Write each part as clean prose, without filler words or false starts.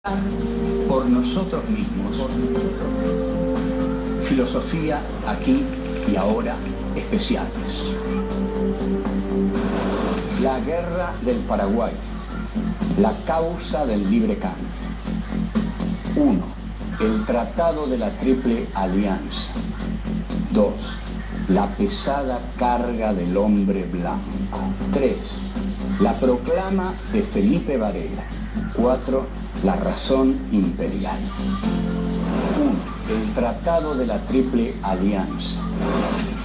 por nosotros mismos. Filosofía aquí y ahora especiales. La guerra del Paraguay. La causa del libre cambio. 1. El Tratado de la Triple Alianza. 2. La pesada carga del hombre blanco. 3. La proclama de Felipe Varela. 4. La razón imperial. 1. El Tratado de la Triple Alianza.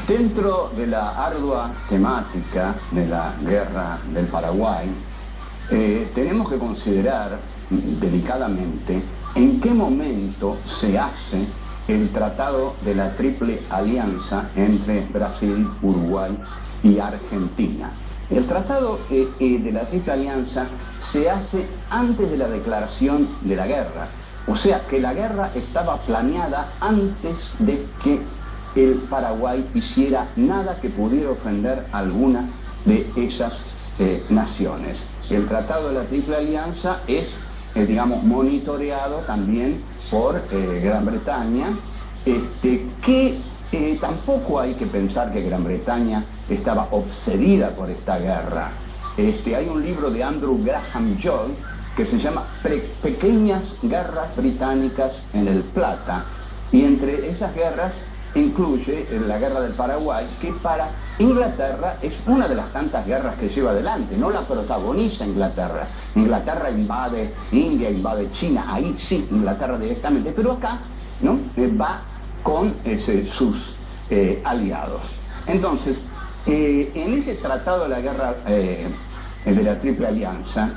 Dentro de la ardua temática de la guerra del Paraguay, tenemos que considerar delicadamente en qué momento se hace el Tratado de la Triple Alianza entre Brasil, Uruguay y Argentina. El Tratado de la Triple Alianza se hace antes de la declaración de la guerra. O sea que la guerra estaba planeada antes de que el Paraguay hiciera nada que pudiera ofender a alguna de esas naciones. El Tratado de la Triple Alianza es, digamos, monitoreado también por Gran Bretaña, que tampoco hay que pensar que Gran Bretaña estaba obsedida por esta guerra. Hay un libro de Andrew Graham Joy que se llama Pequeñas Guerras Británicas en el Plata, y entre esas guerras incluye la guerra del Paraguay, que para Inglaterra es una de las tantas guerras que lleva adelante, no la protagoniza Inglaterra. Inglaterra invade India, invade China, ahí sí, Inglaterra directamente, pero acá ¿no? Va con sus aliados. Entonces, en ese tratado de la guerra de la Triple Alianza,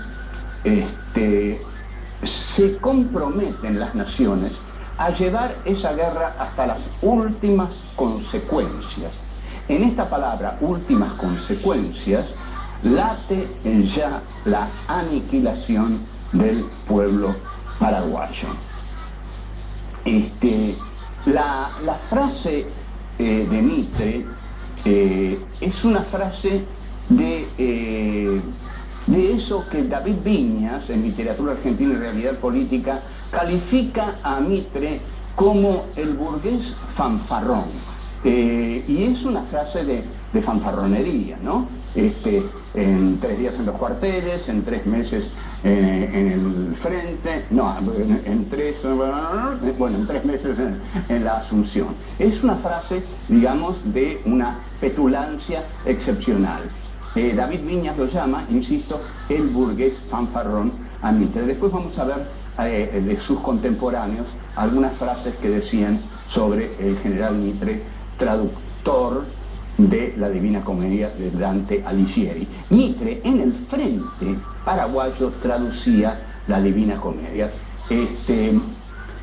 se comprometen las naciones a llevar esa guerra hasta las últimas consecuencias. En esta palabra, últimas consecuencias, late ya la aniquilación del pueblo paraguayo. La frase de Mitre es una frase de eso que David Viñas, en Literatura Argentina y Realidad Política, califica a Mitre como el burgués fanfarrón. Y es una frase de fanfarronería, ¿no? En 3 días en los cuarteles, en 3 meses en el frente, no, en 3 meses en la Asunción. Es una frase, digamos, de una petulancia excepcional. David Viñas lo llama, insisto, el burgués fanfarrón a Mitre. Después vamos a ver de sus contemporáneos algunas frases que decían sobre el general Mitre, traductor de la Divina Comedia de Dante Alighieri. Mitre en el frente paraguayo traducía la Divina Comedia.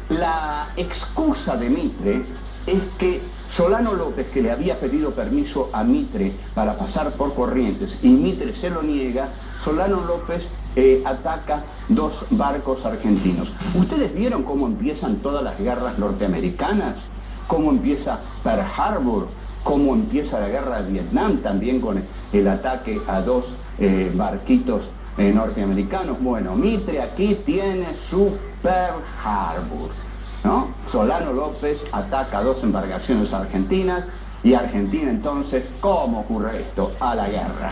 La excusa de Mitre es que Solano López, que le había pedido permiso a Mitre para pasar por Corrientes y Mitre se lo niega, Solano López ataca 2 barcos argentinos. ¿Ustedes vieron cómo empiezan todas las guerras norteamericanas? ¿Cómo empieza Pearl Harbor? ¿Cómo empieza la guerra de Vietnam? También con el ataque a 2 barquitos norteamericanos. Bueno, Mitre aquí tiene su Pearl Harbor, ¿no? Solano López ataca a 2 embarcaciones argentinas y Argentina entonces, ¿cómo ocurre esto? A la guerra.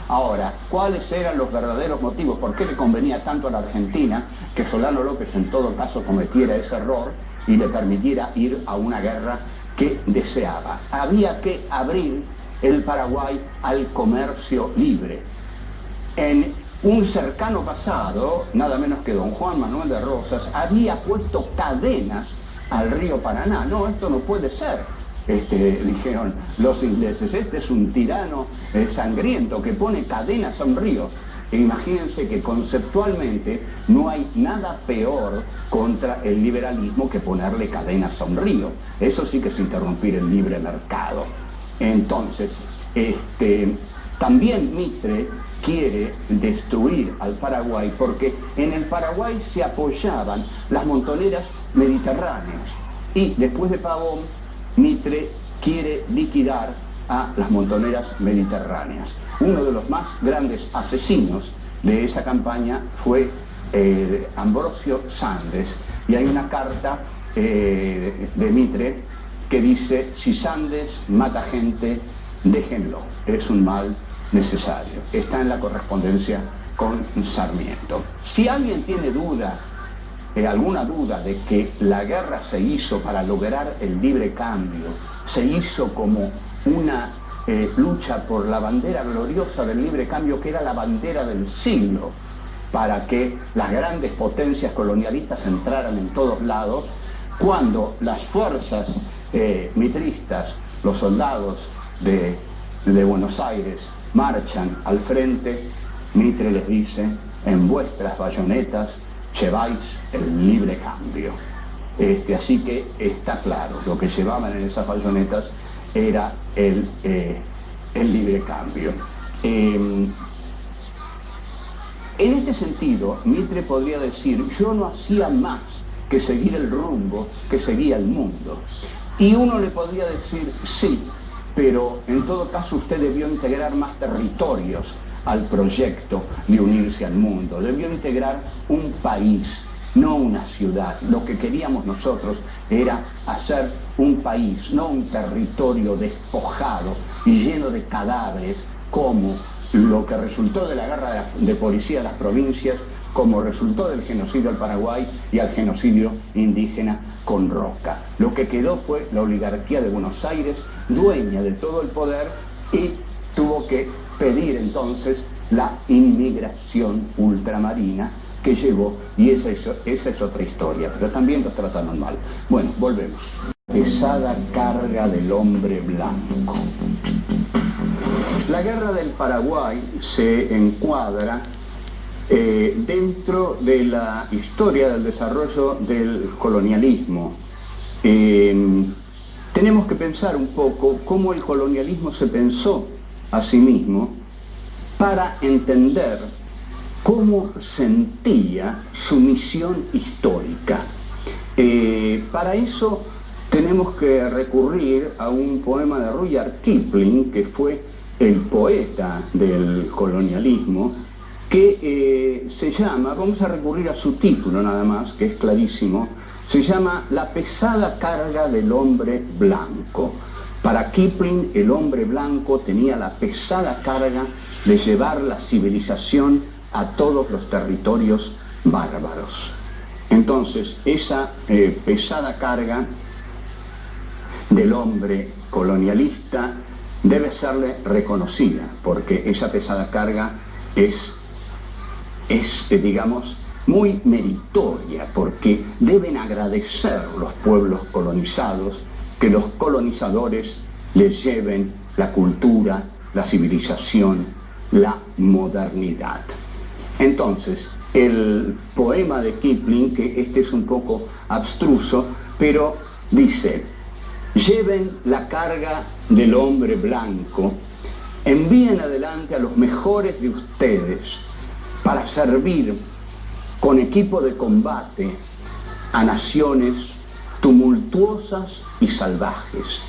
Ahora, ¿cuáles eran los verdaderos motivos? ¿Por qué le convenía tanto a la Argentina que Solano López en todo caso cometiera ese error y le permitiera ir a una guerra que deseaba? Había que abrir el Paraguay al comercio libre. En un cercano pasado, nada menos que don Juan Manuel de Rosas había puesto cadenas al río Paraná. No, esto no puede ser, dijeron los ingleses, este es un tirano sangriento que pone cadenas a un río. E imagínense que conceptualmente no hay nada peor contra el liberalismo que ponerle cadenas a un río. Eso sí que es interrumpir el libre mercado. Entonces, también Mitre quiere destruir al Paraguay porque en el Paraguay se apoyaban las montoneras mediterráneas y después de Pavón, Mitre quiere liquidar a las montoneras mediterráneas. Uno de los más grandes asesinos de esa campaña fue Ambrosio Sandes, y hay una carta de Mitre que dice: si Sandes mata gente, déjenlo, es un mal necesario. Está en la correspondencia con Sarmiento. Si alguien tiene duda, alguna duda de que la guerra se hizo para lograr el libre cambio, se hizo como una lucha por la bandera gloriosa del libre cambio, que era la bandera del siglo, para que las grandes potencias colonialistas entraran en todos lados, cuando las fuerzas mitristas, los soldados de Buenos Aires, marchan al frente, Mitre les dice: en vuestras bayonetas lleváis el libre cambio. Así que está claro, lo que llevaban en esas bayonetas era el libre cambio. En este sentido, Mitre podría decir: yo no hacía más que seguir el rumbo que seguía el mundo. Y uno le podría decir: sí, pero en todo caso usted debió integrar más territorios al proyecto de unirse al mundo, debió integrar un país, no una ciudad. Lo que queríamos nosotros era hacer un país, no un territorio despojado y lleno de cadáveres, como lo que resultó de la guerra de policía de las provincias, como resultó del genocidio al Paraguay y al genocidio indígena con Roca. Lo que quedó fue la oligarquía de Buenos Aires, dueña de todo el poder, y tuvo que pedir entonces la inmigración ultramarina que llegó, y esa es otra historia, pero también los trataron mal. Bueno, volvemos. Pesada carga del hombre blanco. La guerra del Paraguay se encuadra dentro de la historia del desarrollo del colonialismo. Tenemos que pensar un poco cómo el colonialismo se pensó a sí mismo para entender cómo sentía su misión histórica. Para eso tenemos que recurrir a un poema de Rudyard Kipling, que fue el poeta del colonialismo, que se llama, vamos a recurrir a su título nada más, que es clarísimo, se llama La pesada carga del hombre blanco. Para Kipling, el hombre blanco tenía la pesada carga de llevar la civilización a todos los territorios bárbaros. Entonces, esa pesada carga del hombre colonialista debe serle reconocida, porque esa pesada carga es digamos, muy meritoria, porque deben agradecer los pueblos colonizados que los colonizadores les lleven la cultura, la civilización, la modernidad. Entonces, el poema de Kipling, que este es un poco abstruso, pero dice: lleven la carga del hombre blanco, envíen adelante a los mejores de ustedes para servir con equipo de combate a naciones tumultuosas y salvajes.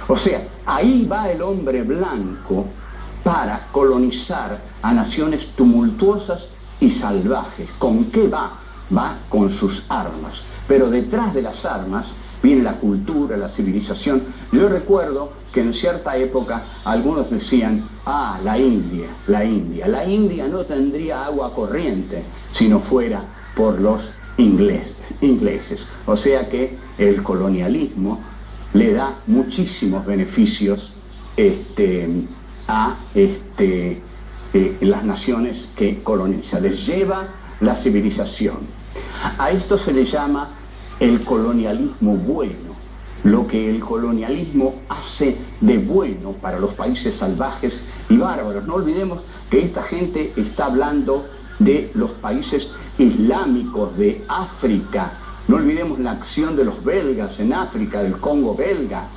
O sea, ahí va el hombre blanco para colonizar a naciones tumultuosas y salvajes. ¿Con qué va? Va con sus armas. Pero detrás de las armas viene la cultura, la civilización. Yo recuerdo que en cierta época algunos decían: ah, la India no tendría agua corriente si no fuera por los ingleses. O sea que el colonialismo le da muchísimos beneficios a las naciones que coloniza, les lleva la civilización. A esto se le llama el colonialismo bueno, lo que el colonialismo hace de bueno para los países salvajes y bárbaros. No olvidemos que esta gente está hablando de los países islámicos de África. No olvidemos la acción de los belgas en África, del Congo belga.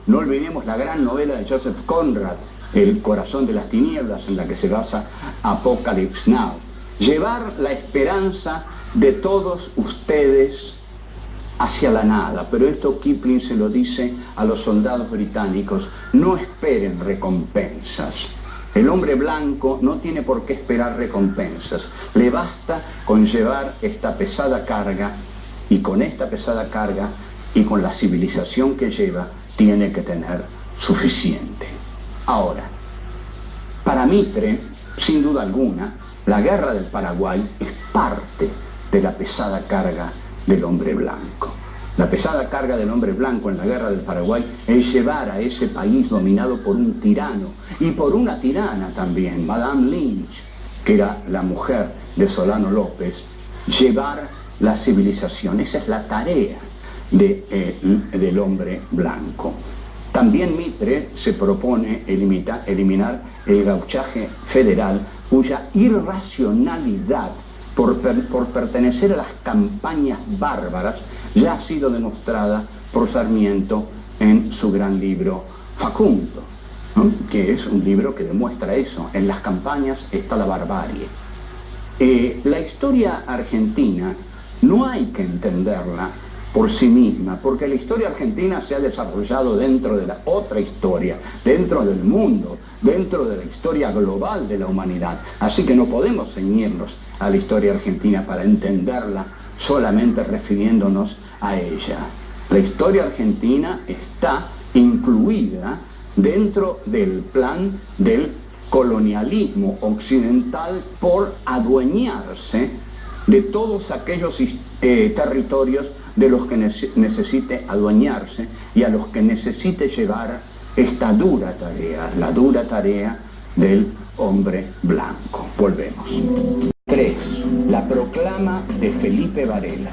No olvidemos la gran novela de Joseph Conrad, El corazón de las tinieblas, en la que se basa Apocalypse Now. Llevar la esperanza de todos ustedes hacia la nada. Pero esto Kipling se lo dice a los soldados británicos: no esperen recompensas, El hombre blanco no tiene por qué esperar recompensas. Le basta con llevar esta pesada carga, y con esta pesada carga y con la civilización que lleva, tiene que tener suficiente. Ahora, para Mitre, sin duda alguna, la guerra del Paraguay es parte de la pesada carga del hombre blanco. La pesada carga del hombre blanco en la guerra del Paraguay es llevar a ese país dominado por un tirano y por una tirana también, Madame Lynch, que era la mujer de Solano López, llevar la civilización. Esa es la tarea del hombre blanco. También Mitre se propone eliminar el gauchaje federal, cuya irracionalidad por pertenecer a las campañas bárbaras ya ha sido demostrada por Sarmiento en su gran libro Facundo, ¿no? Que es un libro que demuestra eso. En las campañas está la barbarie. La historia argentina no hay que entenderla por sí misma, porque la historia argentina se ha desarrollado dentro de la otra historia, dentro del mundo, dentro de la historia global de la humanidad. Así que no podemos ceñirnos a la historia argentina para entenderla solamente refiriéndonos a ella. La historia argentina está incluida dentro del plan del colonialismo occidental por adueñarse de todos aquellos territorios de los que necesite adueñarse y a los que necesite llevar esta dura tarea, la dura tarea del hombre blanco. Volvemos. 3. La proclama de Felipe Varela.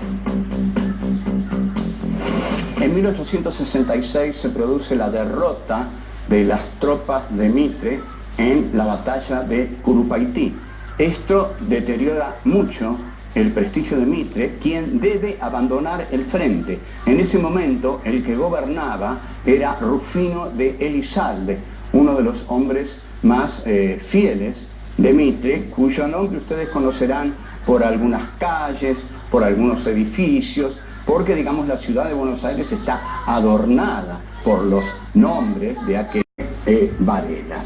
En 1866 se produce la derrota de las tropas de Mitre en la batalla de Curupaití. Esto deteriora mucho el prestigio de Mitre, quien debe abandonar el frente. En ese momento el que gobernaba era Rufino de Elizalde, uno de los hombres más fieles de Mitre, cuyo nombre ustedes conocerán por algunas calles, por algunos edificios, porque digamos la ciudad de Buenos Aires está adornada por los nombres de aquel Varela.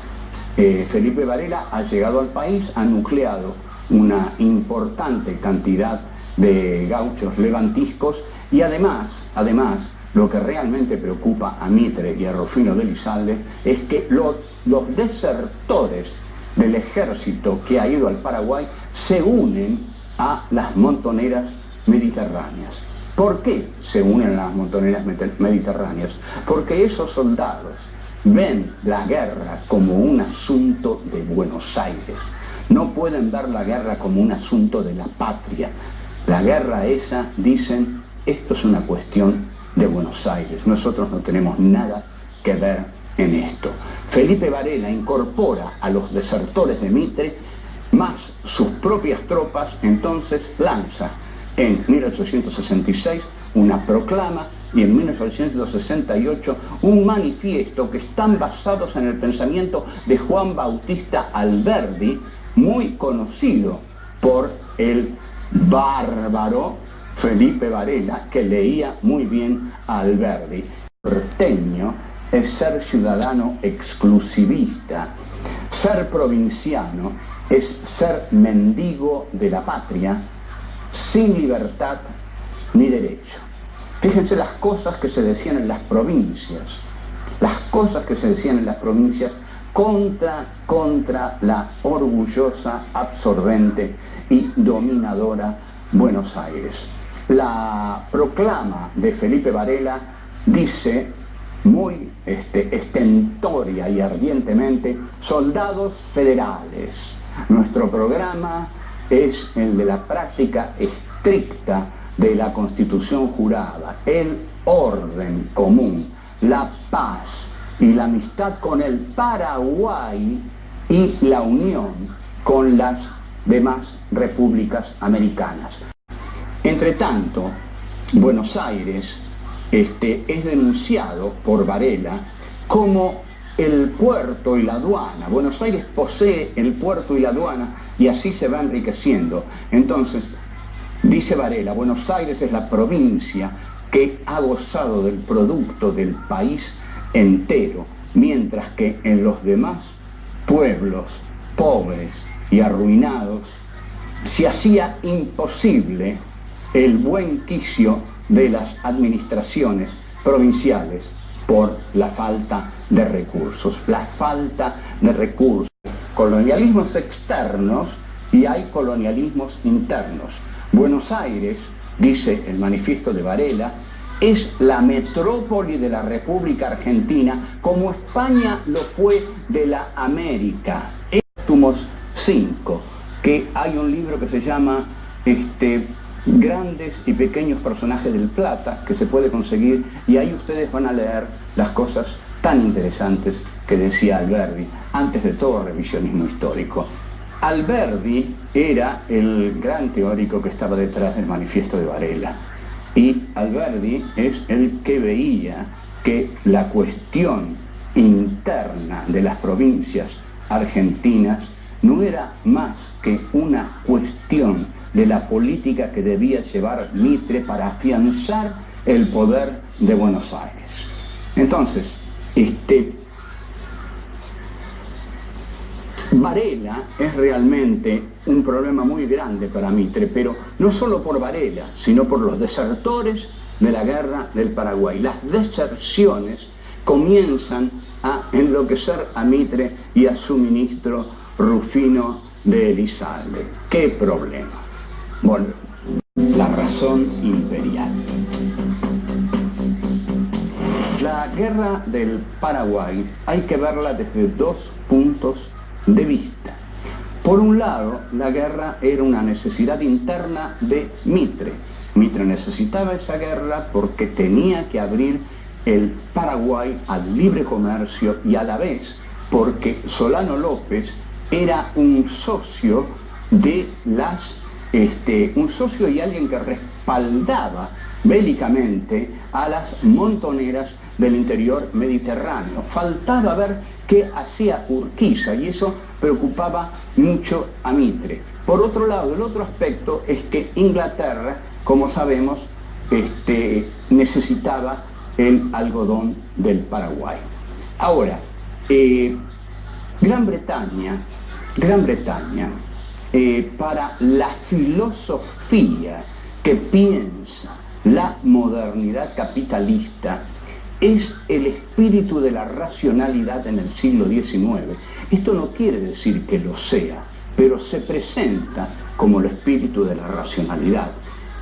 Felipe Varela ha llegado al país, ha nucleado una importante cantidad de gauchos levantiscos y además, lo que realmente preocupa a Mitre y a Rufino de Elizalde es que los desertores del ejército que ha ido al Paraguay se unen a las montoneras mediterráneas. ¿Por qué se unen a las montoneras mediterráneas? Porque esos soldados ven la guerra como un asunto de Buenos Aires. No pueden ver la guerra como un asunto de la patria. La guerra esa, dicen, esto es una cuestión de Buenos Aires. Nosotros no tenemos nada que ver en esto. Felipe Varela incorpora a los desertores de Mitre más sus propias tropas, entonces lanza en 1866 una proclama y en 1868 un manifiesto que están basados en el pensamiento de Juan Bautista Alberdi, muy conocido por el bárbaro Felipe Varela, que leía muy bien a Alberdi. Porteño es ser ciudadano exclusivista, ser provinciano es ser mendigo de la patria, sin libertad ni derecho. Fíjense las cosas que se decían en las provincias, contra la orgullosa, absorbente y dominadora Buenos Aires. La proclama de Felipe Varela dice muy estentoria y ardientemente: soldados federales, nuestro programa es el de la práctica estricta de la Constitución jurada, el orden común, la paz y la amistad con el Paraguay y la unión con las demás repúblicas americanas. Entre tanto, Buenos Aires es denunciado por Varela como el puerto y la aduana. Buenos Aires posee el puerto y la aduana y así se va enriqueciendo. Entonces, dice Varela, Buenos Aires es la provincia que ha gozado del producto del país entero, mientras que en los demás pueblos pobres y arruinados, se hacía imposible el buen quicio de las administraciones provinciales por la falta de recursos. La falta de recursos. Colonialismos externos y hay colonialismos internos. Buenos Aires, dice el manifiesto de Varela, es la metrópoli de la República Argentina como España lo fue de la América. Póstumos 5, que hay un libro que se llama Grandes y Pequeños Personajes del Plata, que se puede conseguir, y ahí ustedes van a leer las cosas tan interesantes que decía Alberdi, antes de todo revisionismo histórico. Alberdi era el gran teórico que estaba detrás del manifiesto de Varela, y Alberdi es el que veía que la cuestión interna de las provincias argentinas no era más que una cuestión de la política que debía llevar Mitre para afianzar el poder de Buenos Aires. Entonces, Varela es realmente un problema muy grande para Mitre, pero no solo por Varela, sino por los desertores de la guerra del Paraguay. Las deserciones comienzan a enloquecer a Mitre y a su ministro Rufino de Elizalde. ¿Qué problema? Bueno, la razón imperial. La guerra del Paraguay hay que verla desde dos puntos de vista. Por un lado, la guerra era una necesidad interna de Mitre. Mitre necesitaba esa guerra porque tenía que abrir el Paraguay al libre comercio y a la vez porque Solano López era un socio de un socio y alguien que respaldaba bélicamente a las montoneras del interior mediterráneo. Faltaba ver qué hacía Urquiza y eso preocupaba mucho a Mitre. Por otro lado, el otro aspecto es que Inglaterra, como sabemos, necesitaba el algodón del Paraguay. Ahora, Gran Bretaña, para la filosofía que piensa la modernidad capitalista, es el espíritu de la racionalidad en el siglo XIX. Esto no quiere decir que lo sea, pero se presenta como el espíritu de la racionalidad.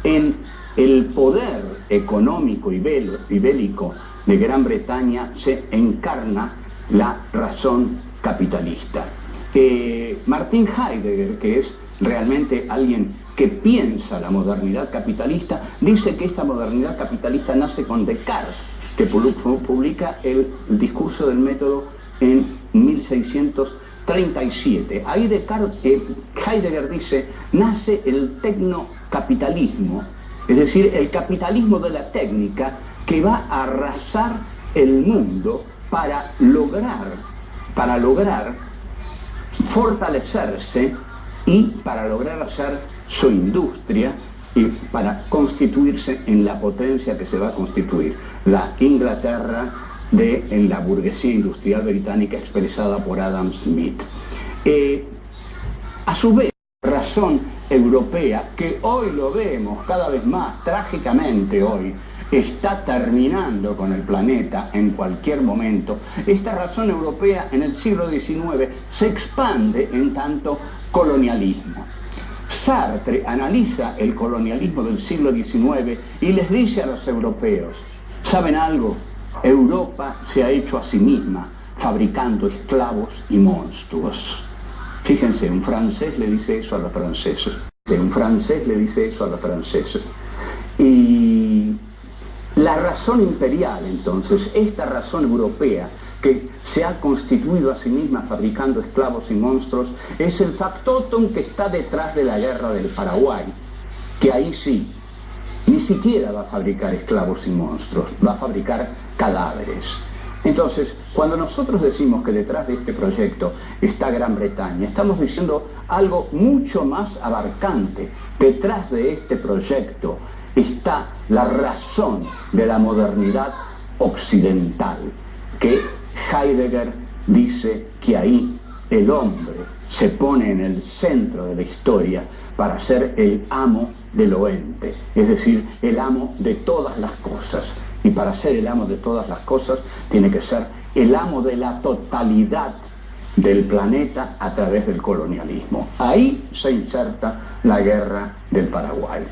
En el poder económico y bélico de Gran Bretaña se encarna la razón capitalista. Martin Heidegger, que es realmente alguien que piensa la modernidad capitalista, dice que esta modernidad capitalista nace con Descartes, que publica el discurso del método en 1637. Ahí Heidegger dice, nace el tecnocapitalismo, es decir, el capitalismo de la técnica que va a arrasar el mundo para lograr fortalecerse y para lograr hacer su industria y para constituirse en la potencia que se va a constituir, la Inglaterra en la burguesía industrial británica expresada por Adam Smith. A su vez, razón europea, que hoy lo vemos cada vez más, trágicamente hoy, está terminando con el planeta en cualquier momento. Esta razón europea en el siglo XIX se expande en tanto colonialismo. Sartre analiza el colonialismo del siglo XIX y les dice a los europeos, ¿saben algo? Europa se ha hecho a sí misma fabricando esclavos y monstruos. Fíjense, un francés le dice eso a los franceses. Y la razón imperial, entonces, esta razón europea que se ha constituido a sí misma fabricando esclavos y monstruos, es el factotum que está detrás de la guerra del Paraguay, que ahí sí, ni siquiera va a fabricar esclavos y monstruos, va a fabricar cadáveres. Entonces, cuando nosotros decimos que detrás de este proyecto está Gran Bretaña, estamos diciendo algo mucho más abarcante. Detrás de este proyecto está la razón de la modernidad occidental, que Heidegger dice que ahí el hombre se pone en el centro de la historia para ser el amo del oente, es decir, el amo de todas las cosas. Y para ser el amo de todas las cosas tiene que ser el amo de la totalidad del planeta a través del colonialismo. Ahí se inserta la guerra del Paraguay.